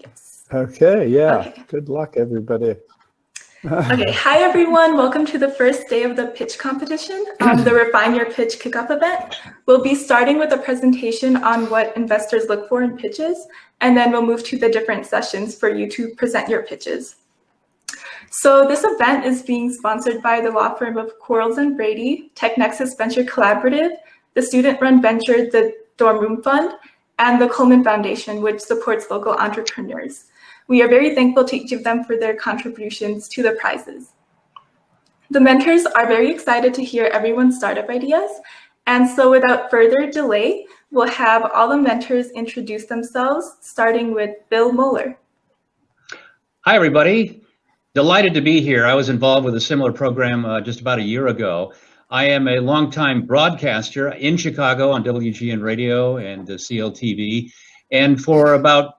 Yes. Okay, yeah. Okay. Good luck, everybody. Okay, hi everyone. Welcome to the first day of the pitch competition, the Refine Your Pitch Kickoff event. We'll be starting with a presentation on what investors look for in pitches, and then we'll move to the different sessions for you to present your pitches. So this event is being sponsored by the law firm of Quarles & Brady, TechNexus Venture Collaborative, the student-run venture, the Dorm Room Fund, and the Coleman Foundation, which supports local entrepreneurs. We are very thankful to each of them for their contributions to the prizes. The mentors are very excited to hear everyone's startup ideas. And so without further delay, we'll have all the mentors introduce themselves, starting with Bill Moller. Hi, everybody. Delighted to be here. I was involved with a similar program just about a year ago. I am a longtime broadcaster in Chicago on WGN Radio and CLTV. And for about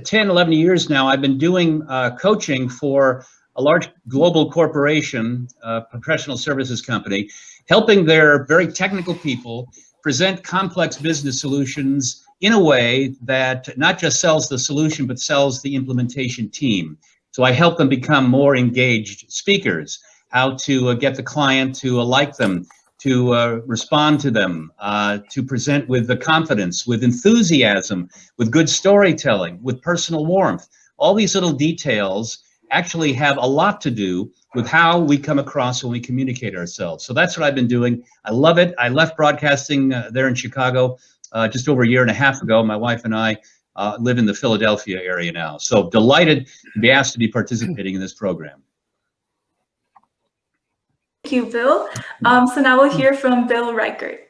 10, 11 years now, I've been doing coaching for a large global corporation, professional services company, helping their very technical people present complex business solutions in a way that not just sells the solution, but sells the implementation team. So I help them become more engaged speakers, how to get the client to like them, to respond to them, to present with the confidence, with enthusiasm, with good storytelling, with personal warmth. All these little details actually have a lot to do with how we come across when we communicate ourselves. So that's what I've been doing. I love it. I left broadcasting there in Chicago just over a year and a half ago. My wife and I live in the Philadelphia area now. So delighted to be asked to be participating in this program. Thank you, Bill. So now we'll hear from Bill Reichert.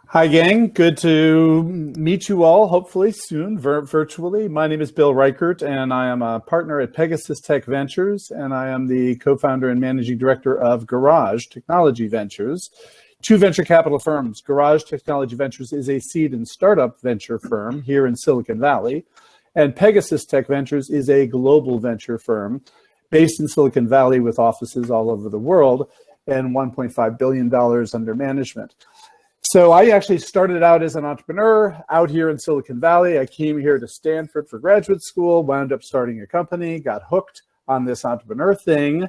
Hi, gang. Good to meet you all, hopefully soon, virtually. My name is Bill Reichert, and I am a partner at Pegasus Tech Ventures, and I am the co-founder and managing director of Garage Technology Ventures, two venture capital firms. Garage Technology Ventures is a seed and startup venture firm here in Silicon Valley, and Pegasus Tech Ventures is a global venture firm based in Silicon Valley with offices all over the world and $1.5 billion under management. So I actually started out as an entrepreneur out here in Silicon Valley. I came here to Stanford for graduate school, wound up starting a company, got hooked on this entrepreneur thing,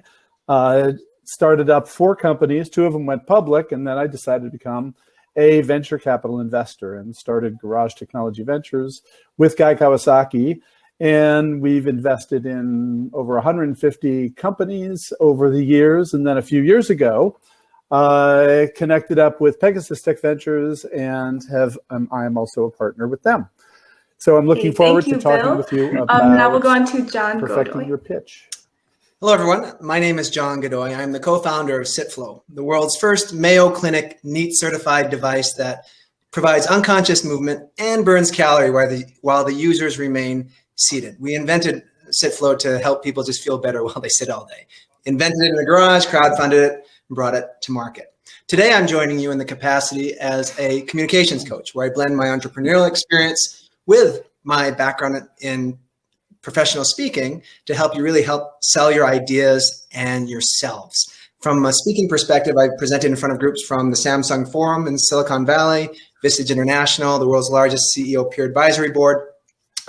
started up 4 companies, 2 of them went public, and then I decided to become a venture capital investor and started Garage Technology Ventures with Guy Kawasaki. And we've invested in over 150 companies over the years. And then a few years ago, I connected up with Pegasus Tech Ventures and I am also a partner with them. So I'm looking forward to talking with you about now we'll go on to John perfecting Godoy. your pitch. Hello, everyone. My name is John Godoy. I'm the co-founder of SitFlow, the world's first Mayo Clinic NEAT certified device that provides unconscious movement and burns calorie while the users remain seated. We invented SitFlow to help people just feel better while they sit all day. Invented it in the garage, crowdfunded it, and brought it to market. Today, I'm joining you in the capacity as a communications coach, where I blend my entrepreneurial experience with my background in professional speaking to help you really help sell your ideas and yourselves. From a speaking perspective, I've presented in front of groups from the Samsung Forum in Silicon Valley, Vistage International, the world's largest CEO peer advisory board,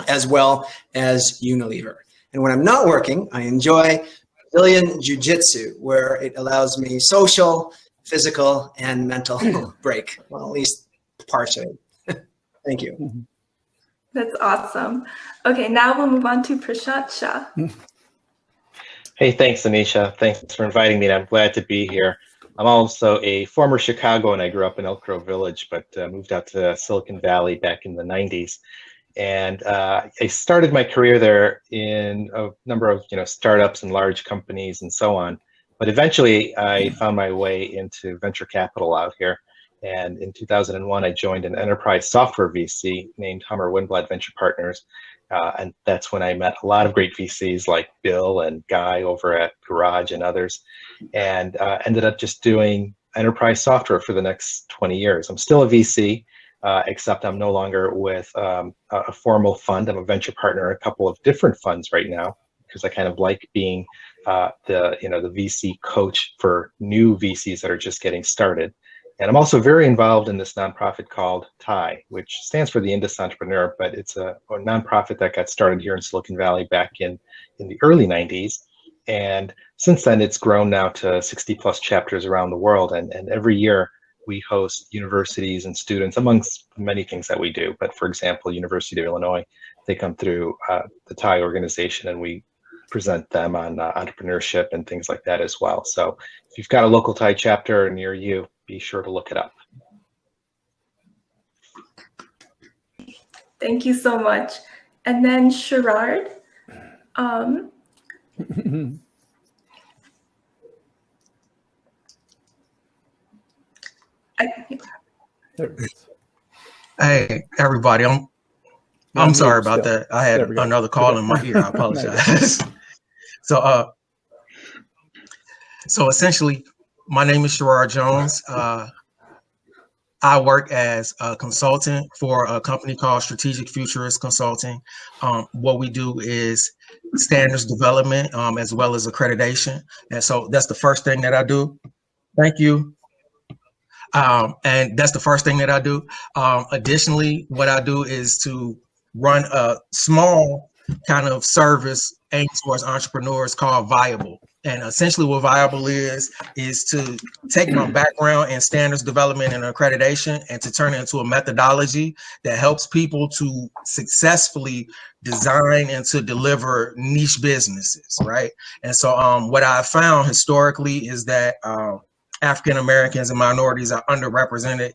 as well as Unilever. And when I'm not working, I enjoy Brazilian Jiu-Jitsu, where it allows me social, physical, and mental break. Well, at least partially. Thank you. That's awesome. Okay, now we'll move on to Prashant Shah. Hey, thanks, Anisha. Thanks for inviting me, and I'm glad to be here. I'm also a former Chicagoan. I grew up in Elk Grove Village, but moved out to Silicon Valley back in the 90s. And I started my career there in a number of startups and large companies and so on. But eventually, I found my way into venture capital out here. And in 2001, I joined an enterprise software VC named Hummer Winblad Venture Partners. And that's when I met a lot of great VCs like Bill and Guy over at Garage and others, and ended up just doing enterprise software for the next 20 years. I'm still a VC, except I'm no longer with a formal fund. I'm a venture partner in a couple of different funds right now, because I kind of like being the VC coach for new VCs that are just getting started. And I'm also very involved in this nonprofit called TIE, which stands for the Indus Entrepreneur, but it's a nonprofit that got started here in Silicon Valley back in the early 90s. And since then, it's grown now to 60 plus chapters around the world. And every year we host universities and students, amongst many things that we do. But for example, University of Illinois, they come through the TIE organization, and we present them on entrepreneurship and things like that as well. So if you've got a local TIE chapter near you, be sure to look it up. Thank you so much. And then Sherard. Hey, everybody. I'm sorry about that. I had another call in my ear. I apologize. So essentially, my name is Sherard Jones. I work as a consultant for a company called Strategic Futurist Consulting. What we do is standards development as well as accreditation. And so that's the first thing that I do. Thank you. And that's the first thing that I do. Additionally, what I do is to run a small kind of service aimed towards entrepreneurs called Viable. And essentially what Viable is to take my background in standards development and accreditation and to turn it into a methodology that helps people to successfully design and to deliver niche businesses, right? And so what I found historically is that African Americans and minorities are underrepresented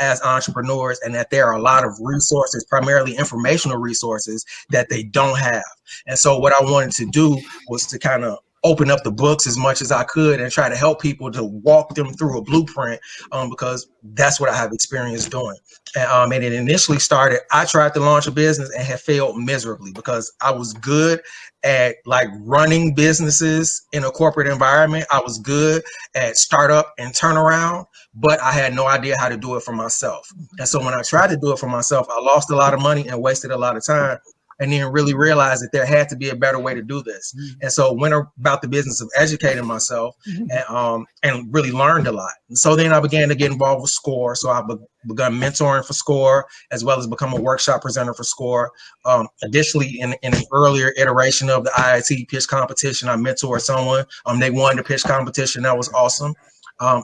as entrepreneurs, and that there are a lot of resources, primarily informational resources, that they don't have. And so what I wanted to do was to kind of open up the books as much as I could and try to help people to walk them through a blueprint because that's what I have experience doing. And it initially started, I tried to launch a business and had failed miserably because I was good at like running businesses in a corporate environment. I was good at startup and turnaround, but I had no idea how to do it for myself. And so when I tried to do it for myself, I lost a lot of money and wasted a lot of time, and then really realized that there had to be a better way to do this. And so went about the business of educating myself and really learned a lot. And so then I began to get involved with SCORE. So I begun mentoring for SCORE, as well as become a workshop presenter for SCORE. Additionally, in an earlier iteration of the IIT pitch competition, I mentored someone. They won the pitch competition. That was awesome.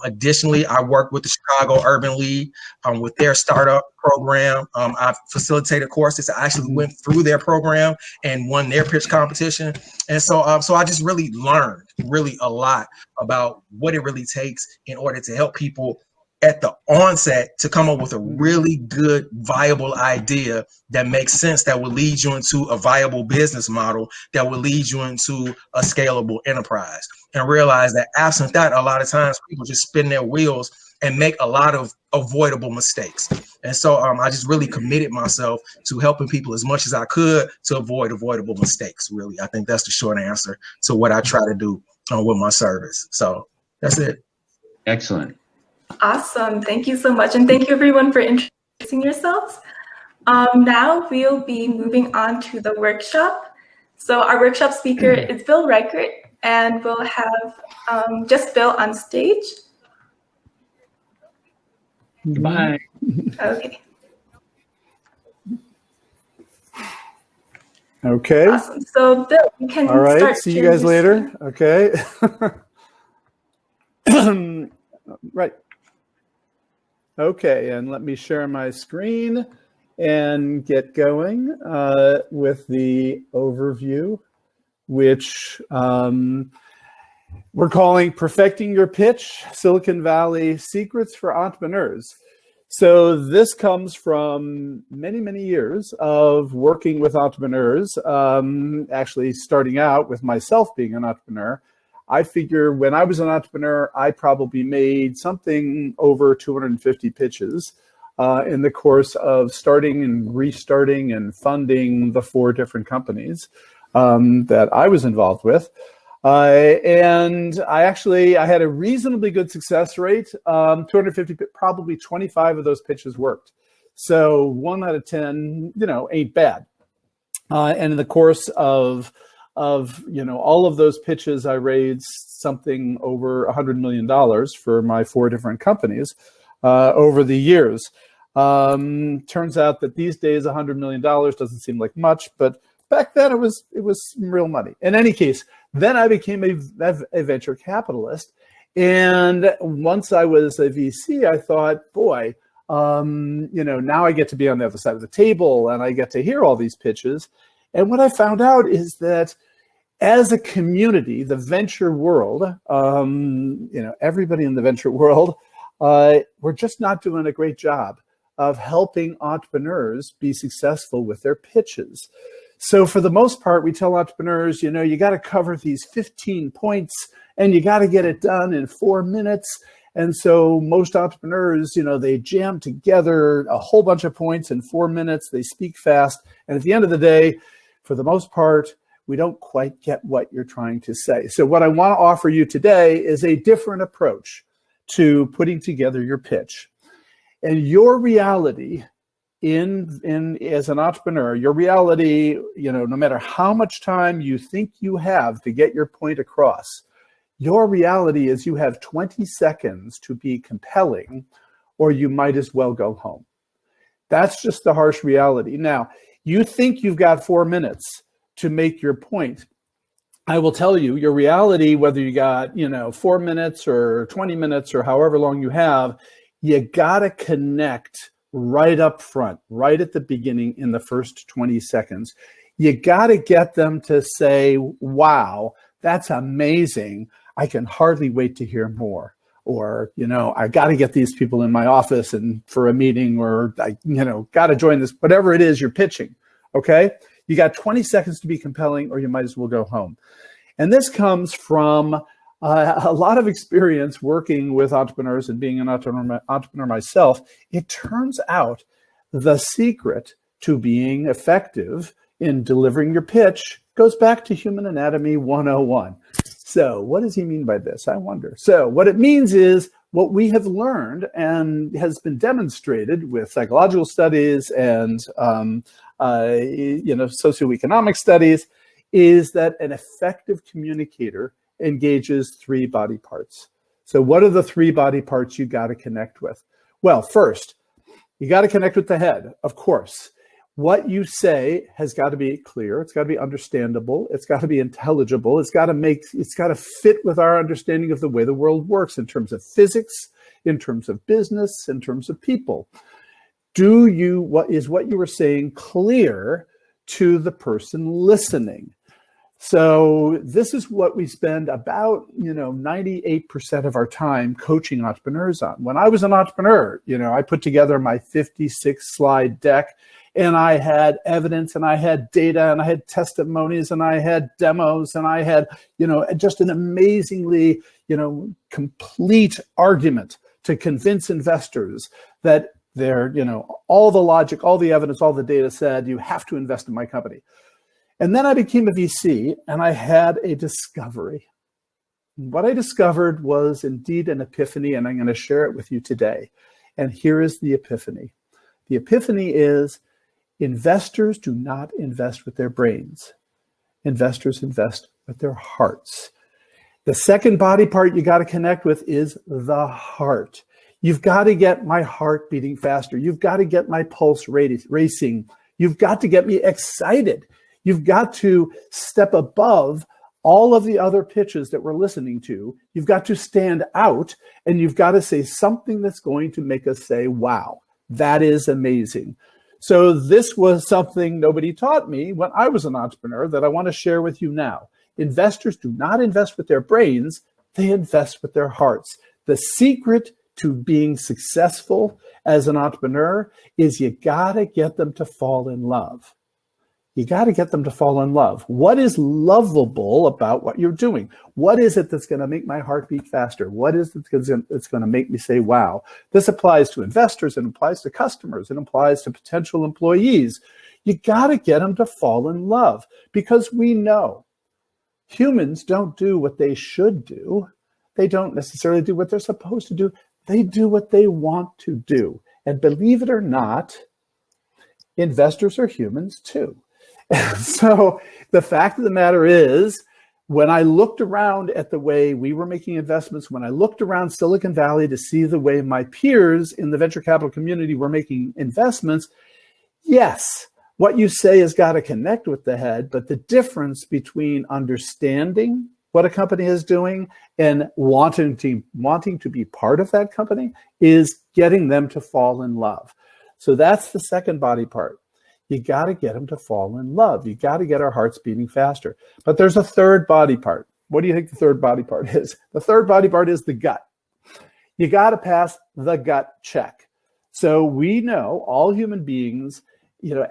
Additionally, I worked with the Chicago Urban League with their startup program. I've facilitated courses. I actually went through their program and won their pitch competition. And so I just really learned really a lot about what it really takes in order to help people at the onset to come up with a really good, viable idea that makes sense, that will lead you into a viable business model, that will lead you into a scalable enterprise. And realize that absent that, a lot of times people just spin their wheels and make a lot of avoidable mistakes. And so I just really committed myself to helping people as much as I could to avoid avoidable mistakes, really. I think that's the short answer to what I try to do with my service. So that's it. Excellent. Awesome. Thank you so much. And thank you everyone for introducing yourselves. Now we'll be moving on to the workshop. So our workshop speaker is Bill Reichert, and we'll have just Bill on stage. Goodbye. Okay. Okay. Awesome. So Bill, you can All right. start. See you guys later. Okay. Right. Okay. And let me share my screen and get going with the overview, which we're calling Perfecting Your Pitch, Silicon Valley Secrets for Entrepreneurs. So this comes from many, many years of working with entrepreneurs, actually starting out with myself being an entrepreneur. I figure when I was an entrepreneur, I probably made something over 250 pitches in the course of starting and restarting and funding the 4 different companies that I was involved with. And I had a reasonably good success rate. 250, probably 25 of those pitches worked. So 1 out of 10, ain't bad. And in the course of all of those pitches, I raised something over $100 million for my 4 different companies. over the years. Turns out that these days, $100 million doesn't seem like much, but back then it was some real money. In any case, then I became a venture capitalist. And once I was a VC, I thought, boy, now I get to be on the other side of the table and I get to hear all these pitches. And what I found out is that as a community, the venture world, everybody in the venture world, we're just not doing a great job of helping entrepreneurs be successful with their pitches. So for the most part, we tell entrepreneurs, you got to cover these 15 points and you got to get it done in 4 minutes. And so most entrepreneurs, they jam together a whole bunch of points in 4 minutes. They speak fast. And at the end of the day, for the most part, we don't quite get what you're trying to say. So what I want to offer you today is a different approach to putting together your pitch. And your reality as an entrepreneur, your reality, no matter how much time you think you have to get your point across, your reality is you have 20 seconds to be compelling, or you might as well go home. That's just the harsh reality. Now, you think you've got 4 minutes to make your point. I will tell you, your reality, whether you got, 4 minutes or 20 minutes or however long you have, you got to connect right up front, right at the beginning in the first 20 seconds. You got to get them to say, wow, that's amazing. I can hardly wait to hear more. Or, I got to get these people in my office and for a meeting, or I, got to join this, whatever it is you're pitching. Okay. You got 20 seconds to be compelling, or you might as well go home. And this comes from a lot of experience working with entrepreneurs and being an entrepreneur myself. It turns out the secret to being effective in delivering your pitch goes back to Human Anatomy 101. So what does he mean by this? I wonder. So what it means is what we have learned and has been demonstrated with psychological studies and socioeconomic studies is that an effective communicator engages 3 body parts. So what are the 3 body parts you got to connect with? Well, first, you got to connect with the head, of course. What you say has got to be clear. It's got to be understandable. It's got to be intelligible. It's got to fit with our understanding of the way the world works in terms of physics, in terms of business, in terms of people. What you were saying clear to the person listening? So this is what we spend about, 98% of our time coaching entrepreneurs on. When I was an entrepreneur, I put together my 56 slide deck, and I had evidence, and I had data, and I had testimonies, and I had demos, and I had, just an amazingly, complete argument to convince investors that they're, all the logic, all the evidence, all the data said, you have to invest in my company. And then I became a VC, and I had a discovery. What I discovered was indeed an epiphany, and I'm going to share it with you today. And here is the epiphany. The epiphany is investors do not invest with their brains. Investors invest with their hearts. The second body part you got to connect with is the heart. You've got to get my heart beating faster. You've got to get my pulse racing. You've got to get me excited. You've got to step above all of the other pitches that we're listening to. You've got to stand out, and you've got to say something that's going to make us say, wow, that is amazing. So this was something nobody taught me when I was an entrepreneur that I want to share with you now. Investors do not invest with their brains, they invest with their hearts. The secret to being successful as an entrepreneur is you got to get them to fall in love. You got to get them to fall in love. What is lovable about what you're doing? What is it that's going to make my heart beat faster? What is it that's going to make me say, wow? This applies to investors. It applies to customers. It applies to potential employees. You got to get them to fall in love, because we know humans don't do what they should do. They don't necessarily do what they're supposed to do. They do what they want to do. And believe it or not, investors are humans too. So the fact of the matter is When I looked around at the way we were making investments, when I looked around Silicon Valley to see the way my peers in the venture capital community were making investments, yes, what you say has got to connect with the head, but the difference between understanding what a company is doing and wanting to be part of that company is getting them to fall in love. So that's the second body part. You got to get them to fall in love. You got to get our hearts beating faster. But there's a third body part. What do you think the third body part is? The third body part is the gut. You got to pass the gut check. So we know all human beings,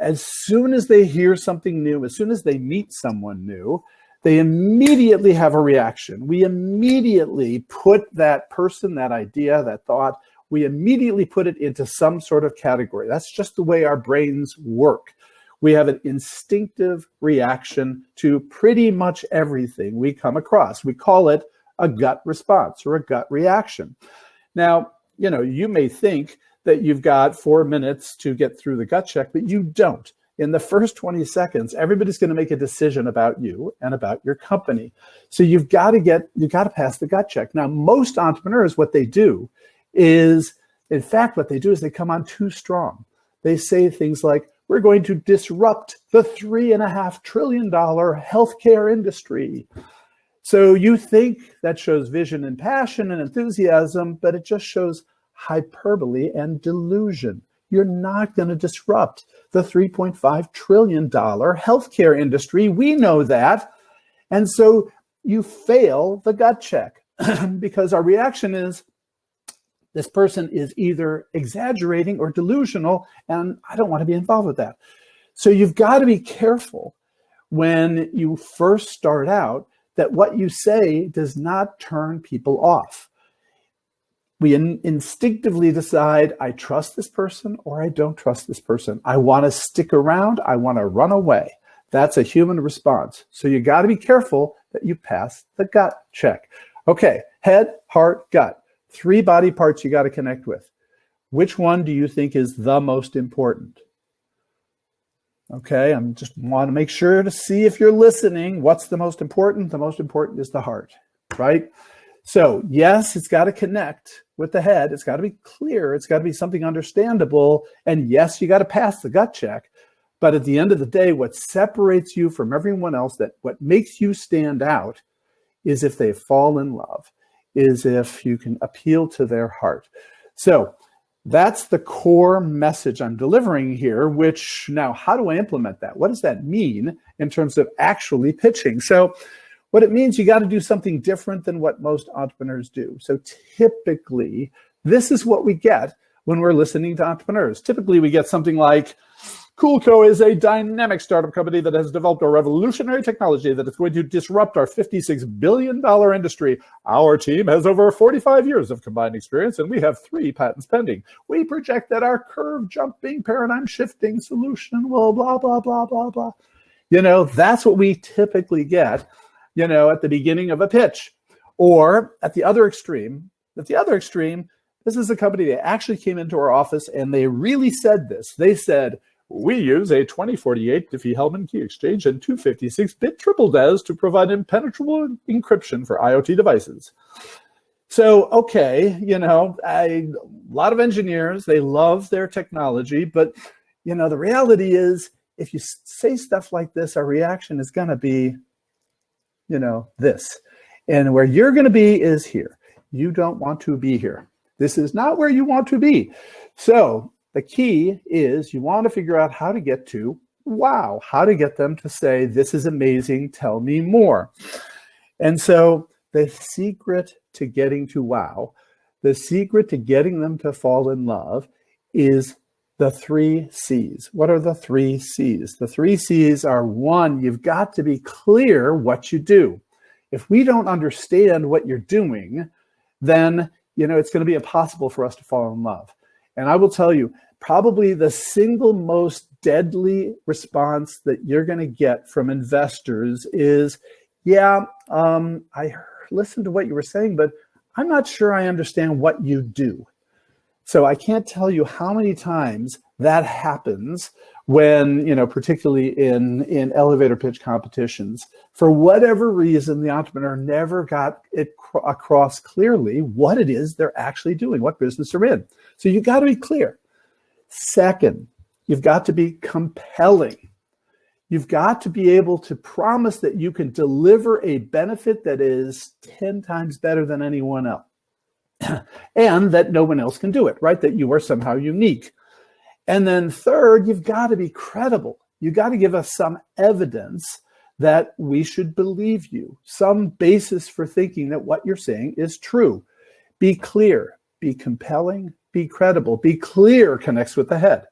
as soon as they hear something new, as soon as they meet someone new, they immediately have a reaction. We immediately put that person, that idea, that thought, we immediately put it into some sort of category. That's just the way our brains work. We have an instinctive reaction to pretty much everything we come across. We call it a gut response or a gut reaction. Now, you may think that you've got 4 minutes to get through the gut check, but you don't. In the first 20 seconds, everybody's going to make a decision about you and about your company. So you've got to pass the gut check. Now, most entrepreneurs, what they do is they come on too strong. They say things like, we're going to disrupt the $3.5 trillion healthcare industry. So you think that shows vision and passion and enthusiasm, but it just shows hyperbole and delusion. You're not going to disrupt the $3.5 trillion healthcare industry. We know that. And so you fail the gut check because our reaction is, this person is either exaggerating or delusional, and I don't want to be involved with that. So you've got to be careful when you first start out that what you say does not turn people off. We instinctively decide, I trust this person or I don't trust this person. I want to stick around. I want to run away. That's a human response. So you got to be careful that you pass the gut check. Okay, head, heart, gut. 3 body parts you got to connect with. Which one do you think is the most important? Okay, I just want to make sure to see if you're listening. What's the most important? The most important is the heart, right? So yes, it's got to connect with the head. It's got to be clear. It's got to be something understandable. And yes, you got to pass the gut check. But at the end of the day, what separates you from everyone else, that what makes you stand out, is if they fall in love, is if you can appeal to their heart. So that's the core message I'm delivering here, which now, how do I implement that? What does that mean in terms of actually pitching? So what it means, you got to do something different than what most entrepreneurs do. So typically, this is what we get when we're listening to entrepreneurs. Typically, we get something like, Coolco is a dynamic startup company that has developed a revolutionary technology that is going to disrupt our $56 billion industry. Our team has over 45 years of combined experience, and we have 3 patents pending. We project that our curve-jumping, paradigm-shifting solution will blah, blah, blah, blah, blah. That's what we typically get, at the beginning of a pitch. Or at the other extreme, this is a company that actually came into our office and they really said this. They said, we use a 2048 Diffie-Hellman key exchange and 256-bit triple DES to provide impenetrable encryption for IoT devices. So, okay, a lot of engineers, they love their technology, but, the reality is, if you say stuff like this, our reaction is going to be, this. And where you're going to be is here. You don't want to be here. This is not where you want to be. So the key is you want to figure out how to get to wow, how to get them to say, this is amazing, tell me more. And so the secret to getting to wow, the secret to getting them to fall in love is the 3 C's. What are the 3 C's? The 3 C's are, 1, you've got to be clear what you do. If we don't understand what you're doing, then it's going to be impossible for us to fall in love. And I will tell you, probably the single most deadly response that you're going to get from investors is, I listened to what you were saying, but I'm not sure I understand what you do. So I can't tell you how many times That happens when, particularly in elevator pitch competitions, for whatever reason, the entrepreneur never got it across clearly what it is they're actually doing, what business they're in. So you got to be clear. Second, you've got to be compelling. You've got to be able to promise that you can deliver a benefit that is 10 times better than anyone else, and that no one else can do it, right? That you are somehow unique. And then third, you've got to be credible. You got to give us some evidence that we should believe you, some basis for thinking that what you're saying is true. Be clear, be compelling, be credible. Be clear connects with the head.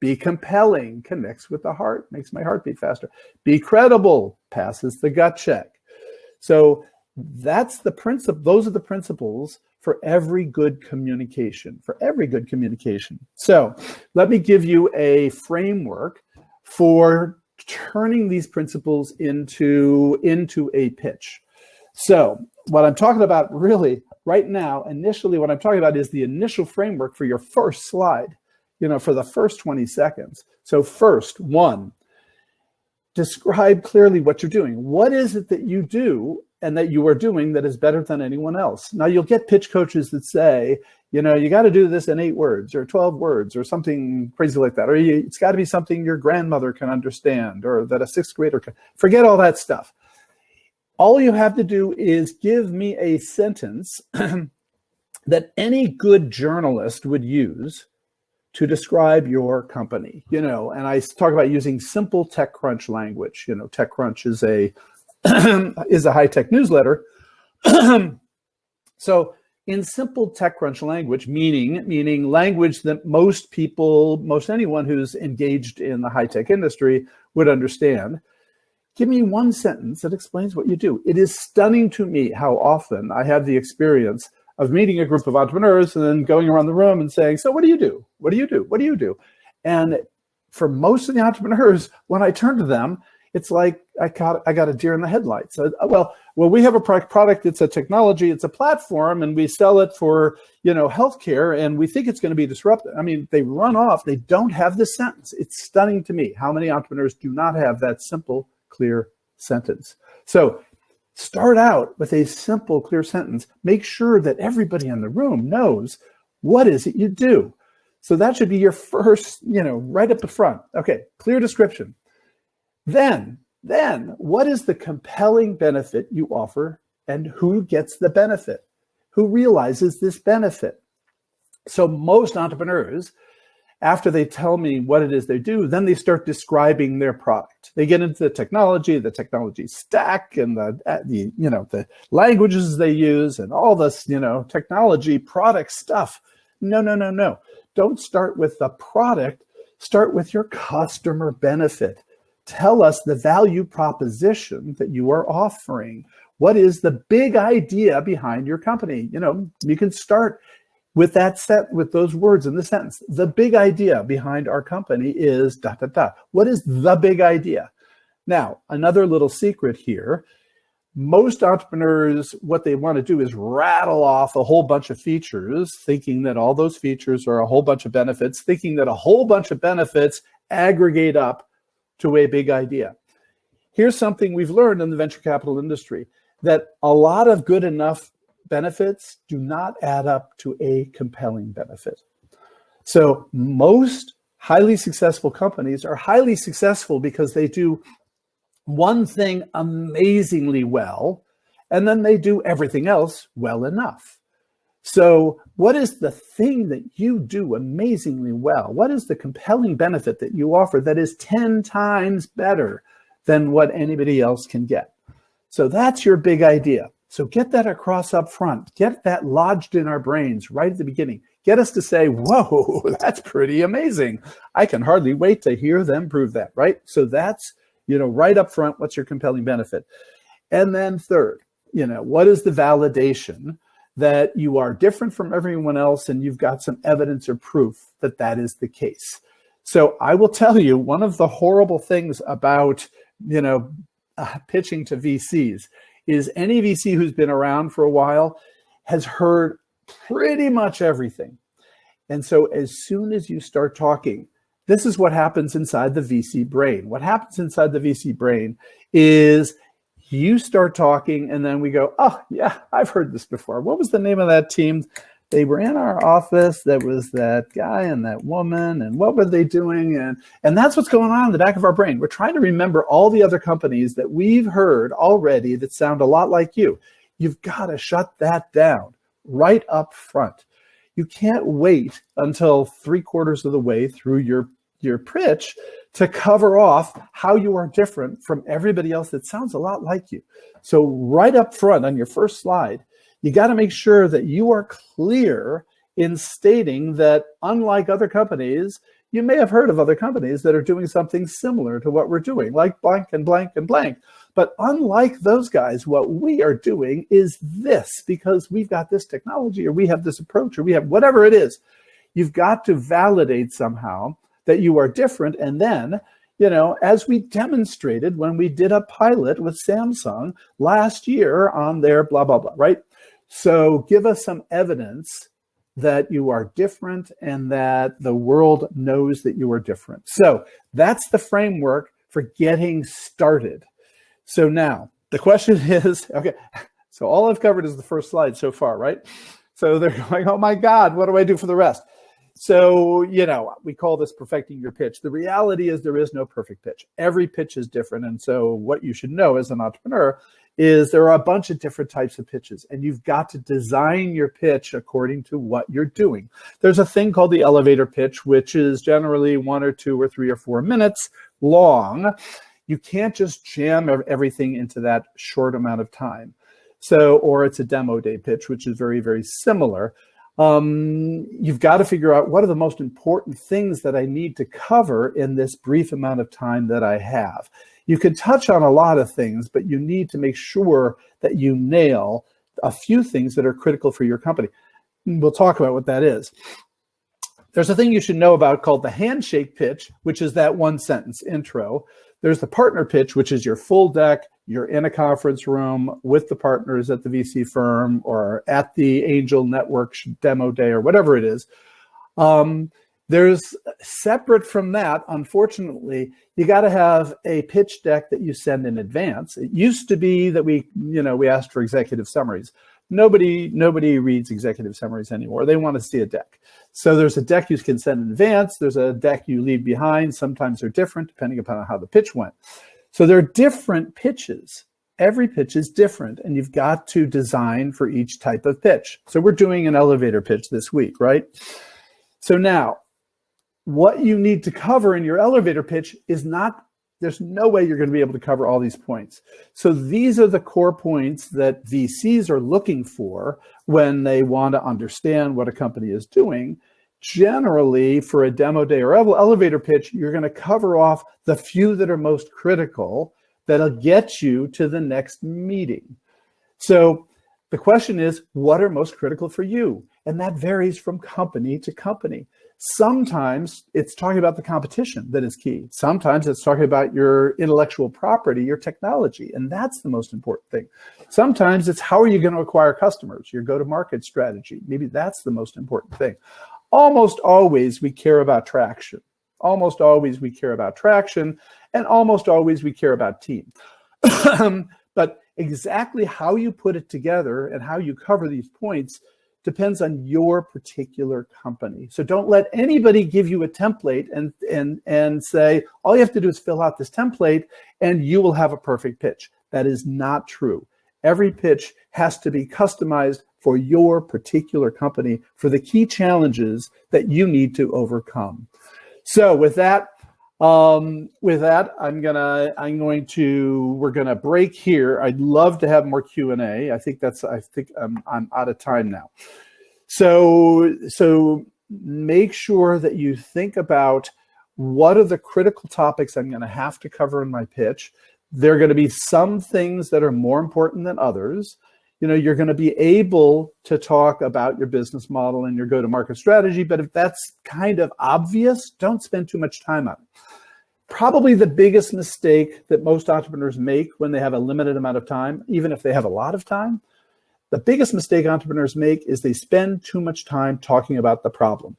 Be compelling connects with the heart, makes my heart beat faster. Be credible passes the gut check. So that's the principle. Those are the principles for every good communication, So let me give you a framework for turning these principles into a pitch. So what I'm talking about really right now, initially what I'm talking about is the initial framework for your first slide, for the first 20 seconds. So first, one, describe clearly what you're doing. What is it that you do and that you are doing that is better than anyone else? Now, you'll get pitch coaches that say, you got to do this in 8 words or 12 words or something crazy like that. Or it's got to be something your grandmother can understand or that a 6th grader can. Forget all that stuff. All you have to do is give me a sentence that any good journalist would use to describe your company, and I talk about using simple TechCrunch language. TechCrunch is a high-tech newsletter. So in simple TechCrunch language, meaning language that most anyone who's engaged in the high-tech industry would understand, give me one sentence that explains what you do. It is stunning to me how often I have the experience of meeting a group of entrepreneurs and then going around the room and saying, so what do you do? What do you do? What do you do? And for most of the entrepreneurs, when I turn to them, it's like I got a deer in the headlights. Well, we have a product. It's a technology. It's a platform, and we sell it for healthcare, and we think it's going to be disruptive. I mean, they run off. They don't have this sentence. It's stunning to me how many entrepreneurs do not have that simple, clear sentence. So start out with a simple, clear sentence. Make sure that everybody in the room knows what is it you do. So that should be your first, right up the front. Okay, clear description. Then what is the compelling benefit you offer, and who gets the benefit? Who realizes this benefit? So most entrepreneurs, after they tell me what it is they do, then they start describing their product. They get into the technology stack, and the languages they use, and all this, technology product stuff. No. Don't start with the product. Start with your customer benefit. Tell us the value proposition that you are offering. What is the big idea behind your company? You can start with with those words in the sentence. The big idea behind our company is ... What is the big idea? Now, another little secret here. Most entrepreneurs, what they want to do is rattle off a whole bunch of features, thinking that all those features are a whole bunch of benefits, thinking that a whole bunch of benefits aggregate up to a big idea. Here's something we've learned in the venture capital industry, that a lot of good enough benefits do not add up to a compelling benefit. So most highly successful companies are highly successful because they do one thing amazingly well, and then they do everything else well enough. So what is the thing that you do amazingly well? What is the compelling benefit that you offer that is 10 times better than what anybody else can get? So that's your big idea. So get that across up front. Get that lodged in our brains right at the beginning. Get us to say, whoa, that's pretty amazing. I can hardly wait to hear them prove that, right? So that's, right up front, what's your compelling benefit? And then third, what is the validation that you are different from everyone else and you've got some evidence or proof that that is the case? So I will tell you, one of the horrible things about, pitching to VCs is any VC who's been around for a while has heard pretty much everything. And so as soon as you start talking this is what happens inside the VC brain. What happens inside the VC brain is you start talking and then we go, oh yeah, I've heard this before. What was the name of that team? They were in our office. That was that guy and that woman, and what were they doing? And that's what's going on in the back of our brain. We're trying to remember all the other companies that we've heard already that sound a lot like you. You've got to shut that down right up front. You can't wait until 3/4 of the way through your pitch to cover off how you are different from everybody else that sounds a lot like you. So right up front on your first slide, you got to make sure that you are clear in stating that unlike other companies, you may have heard of other companies that are doing something similar to what we're doing, like blank and blank and blank. But unlike those guys, what we are doing is this, because we've got this technology, or we have this approach, or we have whatever it is. You've got to validate somehow that you are different. And then, as we demonstrated when we did a pilot with Samsung last year on their blah, blah, blah, right? So give us some evidence that you are different and that the world knows that you are different. So that's the framework for getting started. So now the question is, okay, so all I've covered is the first slide so far, right? So they're going, oh my God, what do I do for the rest? So, we call this perfecting your pitch. The reality is there is no perfect pitch. Every pitch is different. And so what you should know as an entrepreneur is there are a bunch of different types of pitches, and you've got to design your pitch according to what you're doing. There's a thing called the elevator pitch, which is generally 1 or 2 or 3 or 4 minutes long. You can't just jam everything into that short amount of time. So, or it's a demo day pitch, which is very, very similar. You've got to figure out what are the most important things that I need to cover in this brief amount of time that I have. You can touch on a lot of things, but you need to make sure that you nail a few things that are critical for your company. We'll talk about what that is. There's a thing you should know about called the handshake pitch, which is that 1-sentence intro. There's the partner pitch, which is your full deck. You're in a conference room with the partners at the VC firm or at the Angel Network demo day or whatever it is. There's separate from that, unfortunately, you got to have a pitch deck that you send in advance. It used to be that we asked for executive summaries. Nobody reads executive summaries anymore. They want to see a deck. So there's a deck you can send in advance. There's a deck you leave behind. Sometimes they're different depending upon how the pitch went. So there are different pitches. Every pitch is different, and you've got to design for each type of pitch. So we're doing an elevator pitch this week, right? So now, what you need to cover in your elevator pitch is there's no way you're going to be able to cover all these points. So these are the core points that VCs are looking for when they want to understand what a company is doing. Generally, for a demo day or elevator pitch, you're going to cover off the few that are most critical that'll get you to the next meeting. So the question is, what are most critical for you? And that varies from company to company. Sometimes it's talking about the competition that is key. Sometimes it's talking about your intellectual property, your technology, and that's the most important thing. Sometimes it's how are you going to acquire customers, your go-to-market strategy. Maybe that's the most important thing. Almost always we care about traction. Almost always we care about traction, and almost always we care about team. But exactly how you put it together and how you cover these points depends on your particular company. So don't let anybody give you a template and say, all you have to do is fill out this template and you will have a perfect pitch. That is not true. Every pitch has to be customized for your particular company for the key challenges that you need to overcome. So with that, we're gonna break here. I'd love to have more Q&A. I think I'm out of time now. So make sure that you think about what are the critical topics I'm gonna have to cover in my pitch. There are gonna be some things that are more important than others. You're going to be able to talk about your business model and your go-to-market strategy, but if that's kind of obvious, don't spend too much time on it. Probably the biggest mistake that most entrepreneurs make when they have a limited amount of time, even if they have a lot of time, the biggest mistake entrepreneurs make is they spend too much time talking about the problem.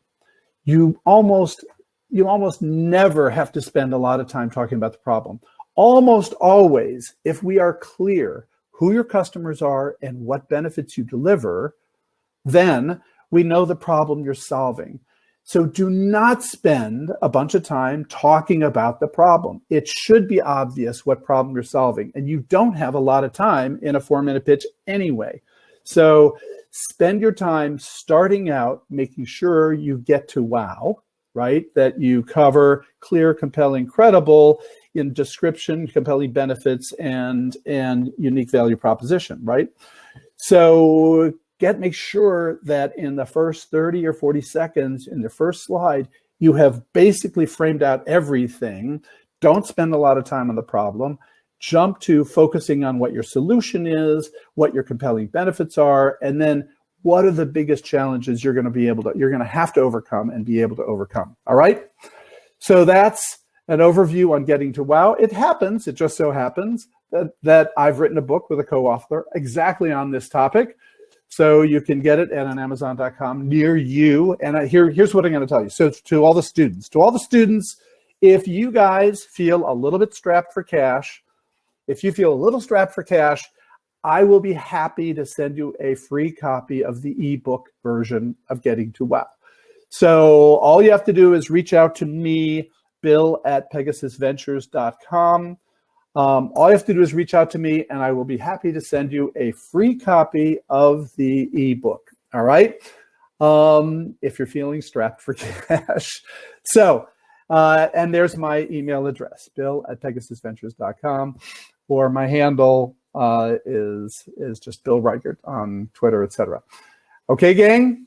You almost you almost never have to spend a lot of time talking about the problem. Almost always, if we are clear who your customers are and what benefits you deliver, then we know the problem you're solving. So do not spend a bunch of time talking about the problem. It should be obvious what problem you're solving, and you don't have a lot of time in a 4-minute pitch anyway. So spend your time starting out, making sure you get to wow, right? That you cover clear, compelling, credible in description, compelling benefits, and unique value proposition, right? So make sure that in the first 30 or 40 seconds in the first slide, you have basically framed out everything. Don't spend a lot of time on the problem. Jump to focusing on what your solution is, what your compelling benefits are, and then what are the biggest challenges you're going to have to overcome and be able to overcome. All right. So that's an overview on getting to wow. It just so happens that I've written a book with a co-author exactly on this topic. So you can get it at an Amazon.com near you. And here's what I'm going to tell you. So to all the students, if you guys feel a little bit strapped for cash, I will be happy to send you a free copy of the ebook version of Getting to Wow. So all you have to do is reach out to me, Bill at PegasusVentures.com. All you have to do is reach out to me, and I will be happy to send you a free copy of the ebook. All right. If you're feeling strapped for cash. So, and there's my email address, Bill at PegasusVentures.com, or my handle is just Bill Reichert on Twitter, etc. Okay, gang.